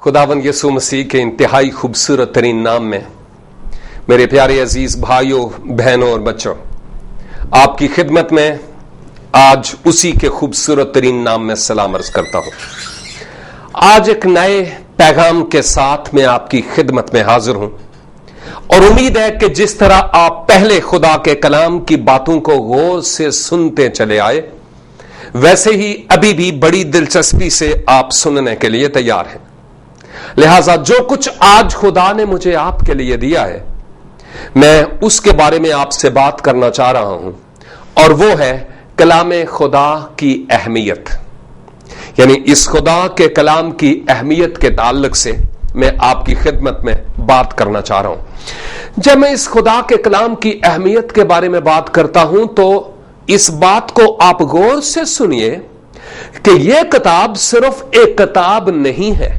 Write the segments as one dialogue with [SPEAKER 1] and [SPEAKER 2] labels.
[SPEAKER 1] खुदावंद यीशु मसीह के इंतहाई खूबसूरत तरीन नाम में मेरे प्यारे अजीज भाइयों, बहनों और बच्चों, आपकी खिदमत में आज उसी के खूबसूरत तरीन नाम में सलाम अर्ज करता हूं। आज एक नए पैगाम के साथ मैं आपकी खिदमत में हाजिर हूं और उम्मीद है कि जिस तरह आप पहले खुदा के कलाम की बातों को गौर से सुनते चले आए, वैसे ही अभी भी बड़ी दिलचस्पी से आप सुनने के लिए तैयार हैं। लिहाजा जो कुछ आज खुदा ने मुझे आपके लिए दिया है, मैं उसके बारे में आपसे बात करना चाह रहा हूं, और वो है कलाम खुदा की अहमियत। यानी इस खुदा के कलाम की अहमियत के ताल्लुक से मैं आपकी खिदमत में बात करना चाह रहा हूं। जब मैं इस खुदा के कलाम की अहमियत के बारे में बात करता हूं तो इस बात को आप गौर से सुनिए कि यह किताब सिर्फ एक किताब नहीं है।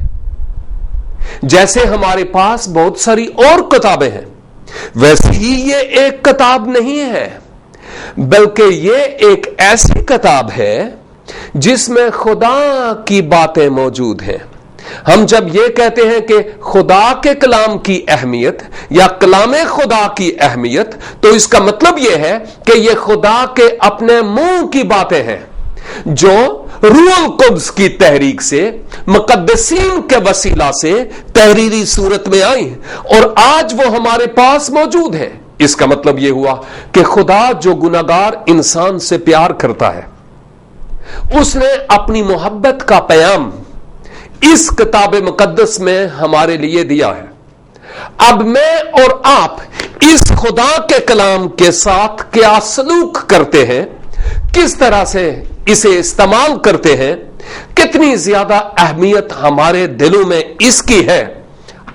[SPEAKER 1] जैसे हमारे पास बहुत सारी और किताबें हैं, वैसे ही ये एक किताब नहीं है, बल्कि ये एक ऐसी किताब है जिसमें खुदा की बातें मौजूद हैं। हम जब ये कहते हैं कि खुदा के कलाम की अहमियत या कलाम खुदा की अहमियत, तो इसका मतलब यह है कि ये खुदा के अपने मुंह की बातें हैं जो रूहुल कुद्स की तहरीक से, मुकद्दसीन के वसीला से तहरीरी सूरत में आई और आज वो हमारे पास मौजूद है। इसका मतलब यह हुआ कि खुदा जो गुनाहगार इंसान से प्यार करता है, उसने अपनी मोहब्बत का पैगाम इस किताब मुकद्दस में हमारे लिए दिया है। अब मैं और आप इस खुदा के कलाम के साथ क्या सलूक करते हैं, किस तरह से इसे इस्तेमाल करते हैं, कितनी ज्यादा अहमियत हमारे दिलों में इसकी है,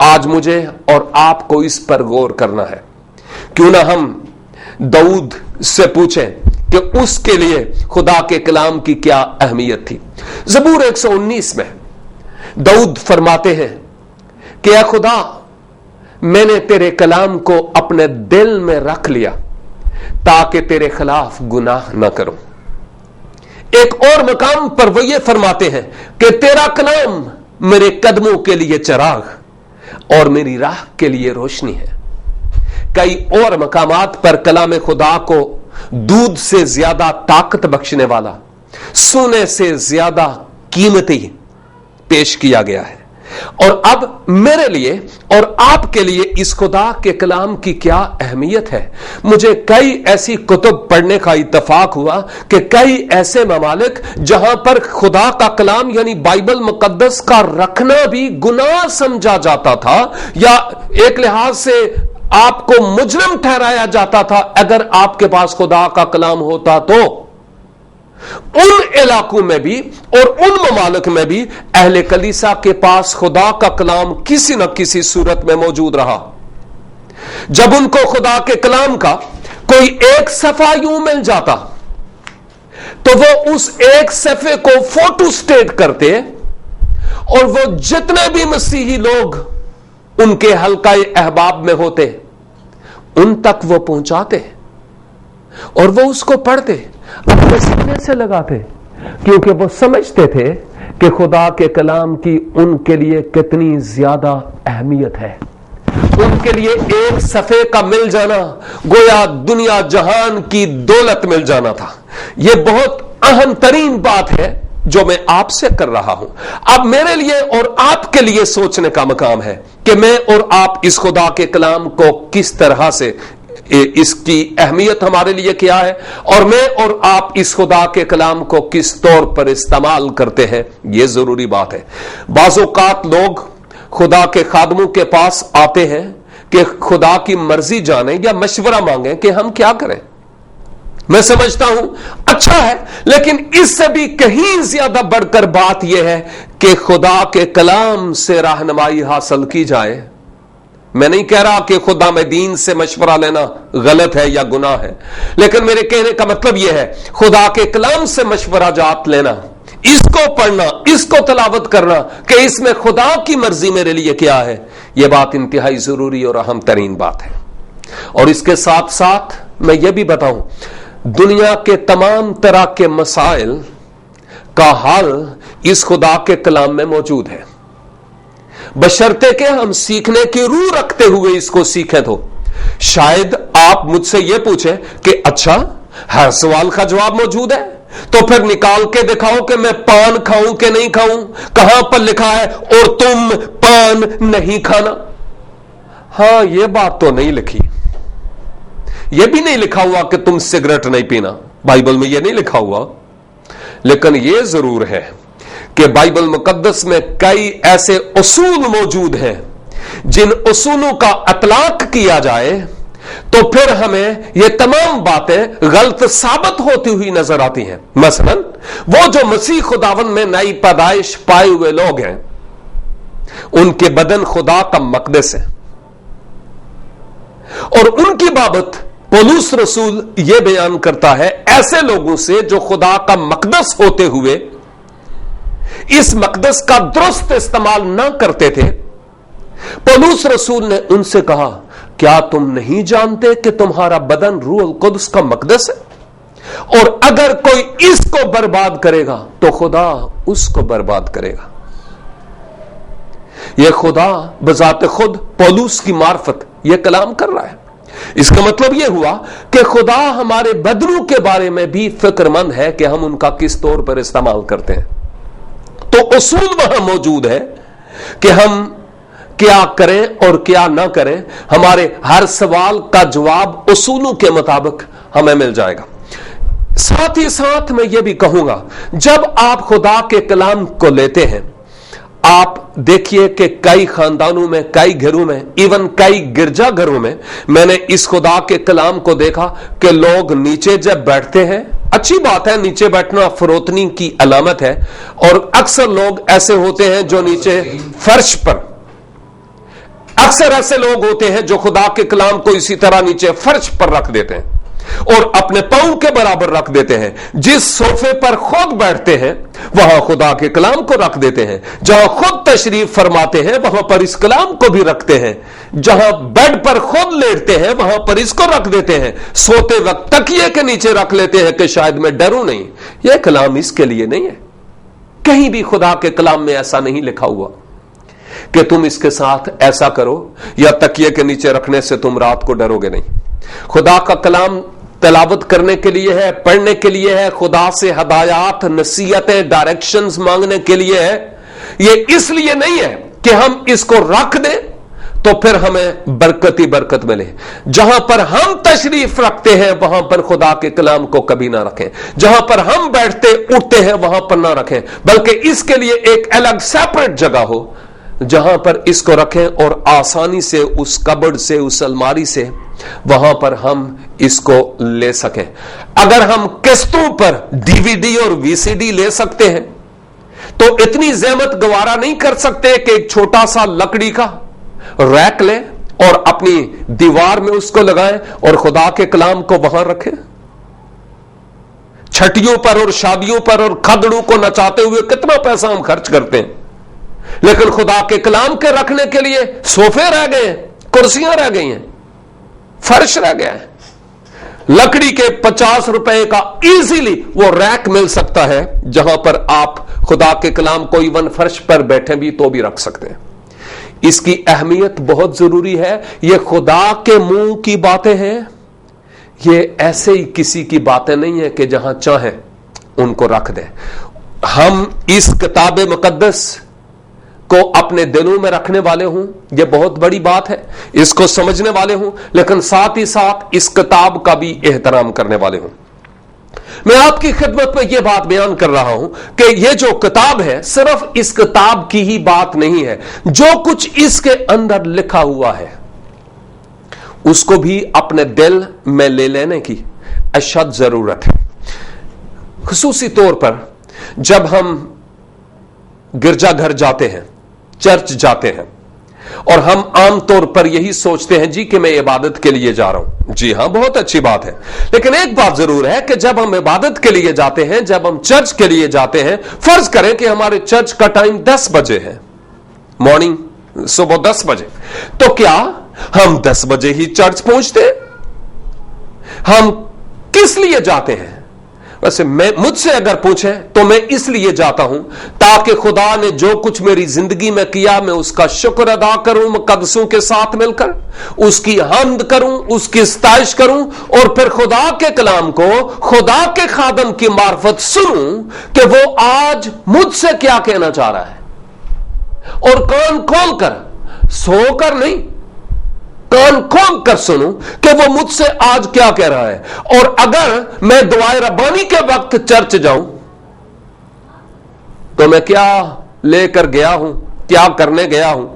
[SPEAKER 1] आज मुझे और आपको इस पर गौर करना है। क्यों ना हम दाऊद से पूछें कि उसके लिए खुदा के कलाम की क्या अहमियत थी। ज़बूर 119 में दाऊद फरमाते हैं कि ऐ खुदा, मैंने तेरे कलाम को अपने दिल में रख लिया ताकि तेरे खिलाफ गुनाह न करूं। एक और मकाम पर वो ये फरमाते हैं कि तेरा कलाम मेरे कदमों के लिए चराग और मेरी राह के लिए रोशनी है। कई और मकामात पर कलाम खुदा को दूध से ज्यादा ताकत बख्शने वाला, सोने से ज्यादा कीमती पेश किया गया है। और अब मेरे लिए और आपके लिए इस खुदा के कलाम की क्या अहमियत है। मुझे कई ऐसी कुतुब पढ़ने का इत्तफाक हुआ कि कई ऐसे ममालिक जहां पर खुदा का कलाम यानी बाइबल मुकद्दस का रखना भी गुनाह समझा जाता था, या एक लिहाज से आपको मुजरिम ठहराया जाता था अगर आपके पास खुदा का कलाम होता। तो उन इलाकों में भी और उन ममालिक में भी अहले कलीसा के पास खुदा का कलाम किसी न किसी सूरत में मौजूद रहा। जब उनको खुदा के कलाम का कोई एक सफा यूं मिल जाता तो वो उस एक सफे को फोटो स्टेट करते और वो जितने भी मसीही लोग उनके हल्का अहबाब में होते उन तक वो पहुंचाते और वो उसको पढ़ते, अपने सीने से लगाते, क्योंकि वो समझते थे कि खुदा के कलाम की उनके लिए कितनी ज्यादा अहमियत है। उनके लिए एक सफे का मिल जाना गोया दुनिया जहान की दौलत मिल जाना था। यह बहुत अहम तरीन बात है जो मैं आपसे कर रहा हूं। अब मेरे लिए और आपके लिए सोचने का मकाम है कि मैं और आप इस खुदा के कलाम को किस तरह से, इसकी अहमियत हमारे लिए क्या है, और मैं और आप इस खुदा के कलाम को किस तौर पर इस्तेमाल करते हैं, यह जरूरी बात है। बाज़ौक़ात लोग खुदा के खादमों के पास आते हैं कि खुदा की मर्जी जाने या मशवरा मांगे कि हम क्या करें। मैं समझता हूं अच्छा है, लेकिन इससे भी कहीं ज्यादा बढ़कर बात यह है कि खुदा के कलाम से रहनुमाई हासिल की जाए। मैं नहीं कह रहा कि खुदा में दीन से मशवरा लेना गलत है या गुनाह है, लेकिन मेरे कहने का मतलब यह है खुदा के कलाम से मशवरा जात लेना, इसको पढ़ना, इसको तलावत करना कि इसमें खुदा की मर्जी मेरे लिए क्या है, यह बात इंतहाई जरूरी और अहम तरीन बात है। और इसके साथ साथ मैं यह भी बताऊं, दुनिया के तमाम तरह के मसाइल का हल इस खुदा के कलाम में मौजूद है। बशर्ते कि हम सीखने की रूह रखते हुए इसको सीखें। तो शायद आप मुझसे यह पूछें कि अच्छा, हर सवाल का जवाब मौजूद है, तो फिर निकाल के दिखाओ कि मैं पान खाऊं कि नहीं खाऊं। कहां पर लिखा है और तुम पान नहीं खाना? हां, यह बात तो नहीं लिखी। यह भी नहीं लिखा हुआ कि तुम सिगरेट नहीं पीना, बाइबल में यह नहीं लिखा हुआ। लेकिन यह जरूर है कि बाइबल मुकद्दस में कई ऐसे उसूल मौजूद हैं जिन उसूलों का इतलाक किया जाए तो फिर हमें ये तमाम बातें गलत साबित होती हुई नजर आती हैं। मसलन वो जो मसीह खुदावन में नई पैदाइश पाए हुए लोग हैं, उनके बदन खुदा का मकदस है, और उनकी बाबत पौलुस रसूल यह बयान करता है ऐसे लोगों से जो खुदा का मकदस होते हुए इस मकदस का दुरुस्त इस्तेमाल ना करते थे। पौलुस रसूल ने उनसे कहा, क्या तुम नहीं जानते कि तुम्हारा बदन रूह कुद्स का मकदस है, और अगर कोई इसको बर्बाद करेगा तो खुदा उसको बर्बाद करेगा। यह खुदा बजाते खुद पौलुस की मार्फत यह कलाम कर रहा है। इसका मतलब यह हुआ कि खुदा हमारे बदनों के बारे में भी फिक्रमंद है कि हम उनका किस तौर पर इस्तेमाल करते हैं। तो उसूल वहां मौजूद है कि हम क्या करें और क्या ना करें। हमारे हर सवाल का जवाब उसूलों के मुताबिक हमें मिल जाएगा। साथ ही साथ मैं यह भी कहूंगा, जब आप खुदा के कलाम को लेते हैं, आप देखिए कि कई खानदानों में, कई घरों में, इवन कई गिरजा घरों में मैंने इस खुदा के कलाम को देखा कि लोग नीचे जब बैठते हैं, अच्छी बात है, नीचे बैठना फरोतनी की अलामत है, और अक्सर लोग ऐसे होते हैं जो नीचे फर्श पर, अक्सर ऐसे लोग होते हैं जो खुदा के कलाम को इसी तरह नीचे फर्श पर रख देते हैं और अपने पांव के बराबर रख देते हैं। जिस सोफे पर खुद बैठते हैं वहां खुदा के कलाम को रख देते हैं, जहां खुद तशरीफ फरमाते हैं वहां पर इस कलाम को भी रखते हैं, जहां बेड पर खुद लेटते हैं वहां पर इसको रख देते हैं, सोते वक्त तकिए के नीचे रख लेते हैं कि शायद मैं डरूं नहीं। यह कलाम इसके लिए नहीं है। कहीं भी खुदा के कलाम में ऐसा नहीं लिखा हुआ कि तुम इसके साथ ऐसा करो या तकिए के नीचे रखने से तुम रात को डरोगे नहीं। खुदा का कलाम तलावत करने के लिए है, पढ़ने के लिए है, खुदा से हदायत, नसीहतें, डायरेक्शंस मांगने के लिए है। यह इसलिए नहीं है कि हम इसको रख दें तो फिर हमें बरकत ही बरकत मिले। जहां पर हम तशरीफ रखते हैं वहां पर खुदा के कलाम को कभी ना रखें। जहां पर हम बैठते उठते हैं वहां पर ना रखें, बल्कि इसके लिए एक अलग सेपरेट जगह हो जहां पर इसको रखें और आसानी से उस कबर्ड से, उस अलमारी से वहां पर हम इसको ले सकें। अगर हम किस्तों पर डीवीडी और वीसीडी ले सकते हैं तो इतनी ज़हमत गवारा नहीं कर सकते कि एक छोटा सा लकड़ी का रैक लें और अपनी दीवार में उसको लगाएं और खुदा के कलाम को वहां रखें। छठियों पर और शादियों पर और खदड़ों को नचाते हुए कितना पैसा हम खर्च करते हैं, लेकिन खुदा के कलाम के रखने के लिए सोफे रह गए हैं, कुर्सियां रह गई हैं, फर्श रह गया है। लकड़ी के 50 रुपए का इजीली वो रैक मिल सकता है जहां पर आप खुदा के कलाम को इवन फर्श पर बैठे भी तो भी रख सकते हैं। इसकी अहमियत बहुत जरूरी है। ये खुदा के मुंह की बातें हैं, ये ऐसे ही किसी की बातें नहीं है कि जहां चाहे उनको रख दें। हम इस किताब मुकद्दस को अपने दिलों में रखने वाले हूं, यह बहुत बड़ी बात है, इसको समझने वाले हूं, लेकिन साथ ही साथ इस किताब का भी एहतराम करने वाले हूं। मैं आपकी खिदमत में यह बात बयान कर रहा हूं कि यह जो किताब है सिर्फ इस किताब की ही बात नहीं है, जो कुछ इसके अंदर लिखा हुआ है उसको भी अपने दिल में ले लेने की अशद जरूरत है। खुसूसी तौर पर जब हम गिरजाघर जाते हैं, चर्च जाते हैं, और हम आमतौर पर यही सोचते हैं जी कि मैं इबादत के लिए जा रहा हूं। जी हां, बहुत अच्छी बात है, लेकिन एक बात जरूर है कि जब हम इबादत के लिए जाते हैं, जब हम चर्च के लिए जाते हैं, फर्ज करें कि हमारे चर्च का टाइम 10 बजे है, मॉर्निंग, सुबह 10 बजे, तो क्या हम 10 बजे ही चर्च पहुंचते हैं? हम किस लिए जाते हैं? वैसे मैं मुझसे अगर पूछे तो मैं इसलिए जाता हूं ताकि खुदा ने जो कुछ मेरी जिंदगी में किया मैं उसका शुक्र अदा करूं, मुकद्दसों के साथ मिलकर उसकी हम्द करूं, उसकी सताइश करूं और फिर खुदा के कलाम को खुदा के खादम की मार्फत सुनूं कि वो आज मुझसे क्या कहना चाह रहा है। और कान खोल कर, सोकर नहीं, कान खोल कर सुनूं कि वो मुझसे आज क्या कह रहा है। और अगर मैं दुआए रब्बानी के वक्त चर्च जाऊं तो मैं क्या लेकर गया हूं, क्या करने गया हूं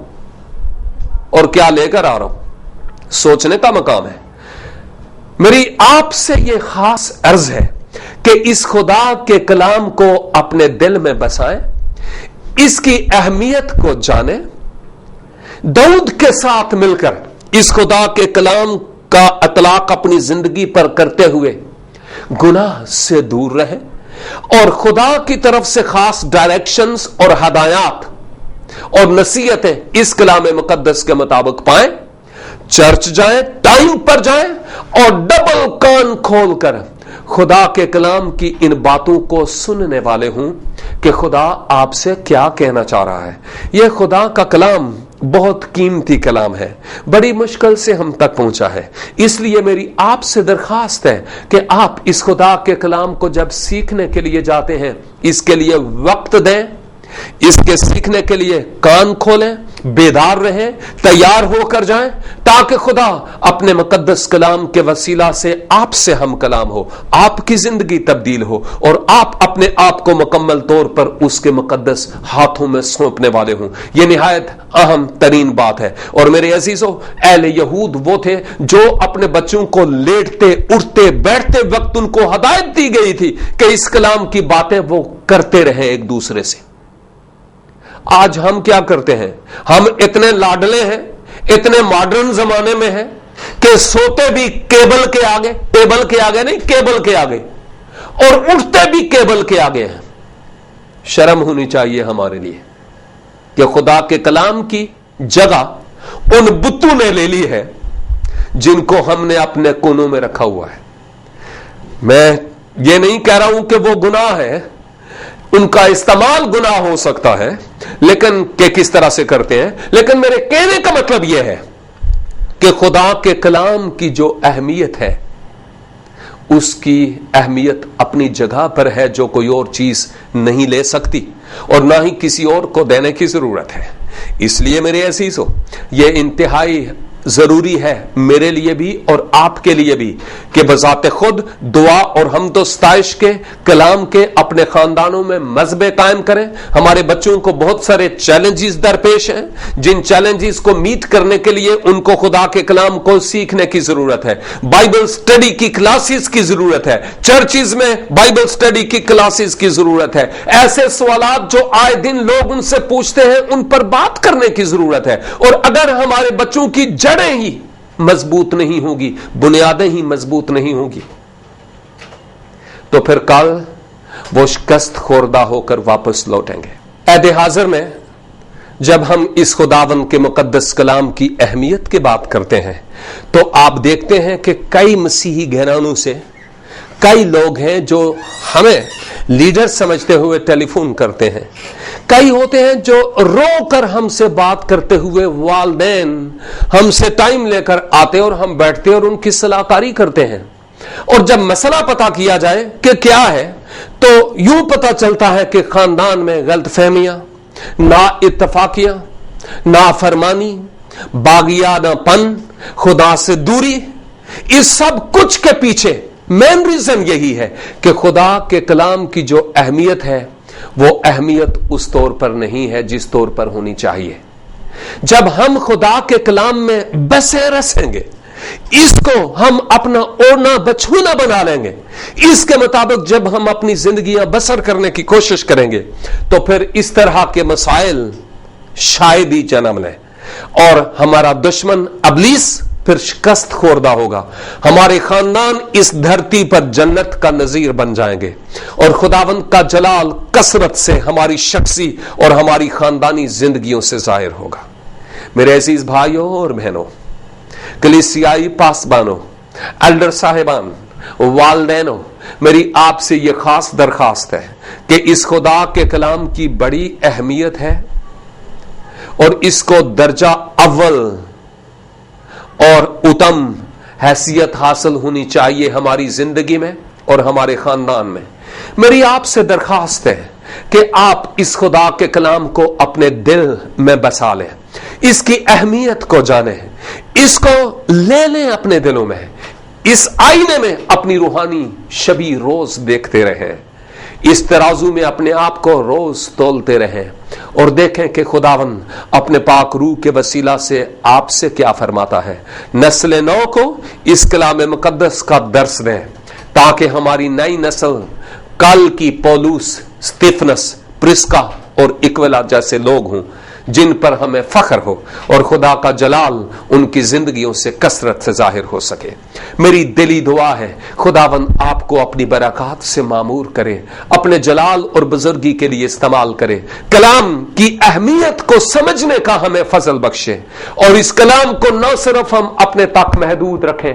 [SPEAKER 1] और क्या लेकर आ रहा हूं, सोचने का मकाम है। मेरी आपसे यह खास अर्ज है कि इस खुदा के कलाम को अपने दिल में बसाएं, इसकी अहमियत को जाने, दाऊद के साथ मिलकर इस खुदा के कलाम का अतलाक अपनी जिंदगी पर करते हुए गुनाह से दूर रहे और खुदा की तरफ से खास डायरेक्शंस और हदायत और नसीहतें इस कलाम मुकद्दस के मुताबिक पाएं, चर्च जाएं, टाइम पर जाएं और डबल कान खोलकर खुदा के कलाम की इन बातों को सुनने वाले हूं कि खुदा आपसे क्या कहना चाह रहा है। यह खुदा का कलाम बहुत कीमती कलाम है, बड़ी मुश्किल से हम तक पहुंचा है। इसलिए मेरी आपसे दरखास्त है कि आप इस खुदा के कलाम को जब सीखने के लिए जाते हैं इसके लिए वक्त दें, इसके सीखने के लिए कान खोलें, बेदार रहें, तैयार होकर जाएं ताकि खुदा अपने मुकद्दस कलाम के वसीला से आपसे हम कलाम हो, आपकी जिंदगी तब्दील हो और आप अपने आप को मुकम्मल तौर पर उसके मुकद्दस हाथों में सौंपने वाले हों। यह निहायत अहम तरीन बात है। और मेरे अजीजों, अहले यहूद वो थे जो अपने बच्चों को लेटते उठते बैठते वक्त उनको हदायत दी गई थी कि इस कलाम की बातें वो करते रहे एक दूसरे से। आज हम क्या करते हैं? हम इतने लाडले हैं, इतने मॉडर्न जमाने में हैं कि सोते भी केबल के आगे, टेबल के आगे नहीं, केबल के आगे, और उठते भी केबल के आगे हैं। शर्म होनी चाहिए हमारे लिए कि खुदा के कलाम की जगह उन बुतों ने ले ली है जिनको हमने अपने कोनों में रखा हुआ है। मैं ये नहीं कह रहा हूं कि वो गुनाह है, उनका इस्तेमाल गुनाह हो सकता है, लेकिन कि किस तरह से करते हैं। लेकिन मेरे कहने का मतलब यह है कि खुदा के कलाम की जो अहमियत है उसकी अहमियत अपनी जगह पर है जो कोई और चीज नहीं ले सकती और ना ही किसी और को देने की जरूरत है। इसलिए मेरे अजीजों, यह इंतहाई जरूरी है मेरे लिए भी और आपके लिए भी कि बजाते खुद दुआ और हम तो सताइश के कलाम के अपने खानदानों में मजबे कायम करें। हमारे बच्चों को बहुत सारे चैलेंजेस दरपेश हैं, जिन चैलेंजेस को मीट करने के लिए उनको खुदा के कलाम को सीखने की जरूरत है। बाइबल स्टडी की क्लासेस की जरूरत है, चर्चिज में बाइबल स्टडी की क्लासेस की जरूरत है। ऐसे सवालात जो आए दिन लोग उनसे पूछते हैं उन पर बात करने की जरूरत है। और अगर हमारे बच्चों की जड़ें ही मजबूत नहीं होगी, बुनियादें ही मजबूत नहीं होगी, तो फिर कल वो शिकस्त खोरदा होकर वापस लौटेंगे। ऐदे हाजिर में जब हम इस खुदावन के मुकद्दस कलाम की अहमियत की बात करते हैं तो आप देखते हैं कि कई मसीही घरानों से कई लोग हैं जो हमें लीडर समझते हुए टेलीफोन करते हैं। कई होते हैं जो रो कर हमसे बात करते हुए वालदैन हमसे टाइम लेकर आते और हम बैठते और उनकी सलाहकारी करते हैं। और जब मसला पता किया जाए कि क्या है तो यूं पता चलता है कि खानदान में गलतफहमियां, ना इत्तफाकियां, ना फरमानी, बागियानापन, खुदा से दूरी, इस सब कुछ के पीछे मेन रीजन यही है कि खुदा के कलाम की जो अहमियत है वो अहमियत उस तौर पर नहीं है जिस तौर पर होनी चाहिए। जब हम खुदा के कलाम में बसे रसेंगे, इसको हम अपना ओढ़ना बछूना बना लेंगे, इसके मुताबिक जब हम अपनी जिंदगियां बसर करने की कोशिश करेंगे तो फिर इस तरह के मसाइल शायद ही जन्म लें और हमारा दुश्मन अबलीस फिर शिकस्त खोरदा होगा। हमारे खानदान इस धरती पर जन्नत का नजीर बन जाएंगे और खुदावंद का जलाल कसरत से हमारी शख्सी और हमारी खानदानी जिंदगियों से जाहिर होगा। मेरे अजीज भाइयों और बहनों, कलीसियाई पासबानों, एल्डर साहिबान, वालदैनों, میری آپ سے یہ خاص درخواست ہے کہ اس خدا کے کلام کی بڑی اہمیت ہے اور اس کو درجہ اول اور اتم حیثیت حاصل ہونی چاہیے ہماری زندگی میں اور ہمارے خاندان میں. میری آپ سے درخواست ہے کہ آپ اس خدا کے کلام کو اپنے دل میں بسا لیں, اس کی اہمیت کو جانیں, اس کو لے لیں اپنے دلوں میں, اس آئینے میں اپنی روحانی شبیہ روز دیکھتے رہیں, اس ترازو میں اپنے آپ کو روز تولتے رہیں اور دیکھیں کہ خداوند اپنے پاک روح کے وسیلہ سے آپ سے کیا فرماتا ہے. نسل نو کو اس کلام مقدس کا درس دیں تاکہ ہماری نئی نسل کل کی پولوس, استفنس, پرسکا اور اکولا جیسے لوگ ہوں جن پر ہمیں فخر ہو اور خدا کا جلال ان کی زندگیوں سے کثرت سے ظاہر ہو سکے. میری دلی دعا ہے خداوند آپ کو اپنی برکات سے معمور کرے, اپنے جلال اور بزرگی کے لیے استعمال کرے, کلام کی اہمیت کو سمجھنے کا ہمیں فضل بخشے اور اس کلام کو نہ صرف ہم اپنے تک محدود رکھیں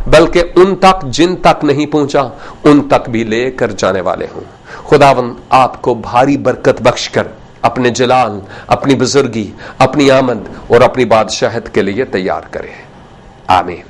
[SPEAKER 1] بلکہ ان تک جن تک نہیں پہنچا ان تک بھی لے کر جانے والے ہوں. خداوند آپ کو بھاری برکت بخش کر اپنے جلال, اپنی بزرگی, اپنی آمد اور اپنی بادشاہت کے لیے تیار کرے. آمین.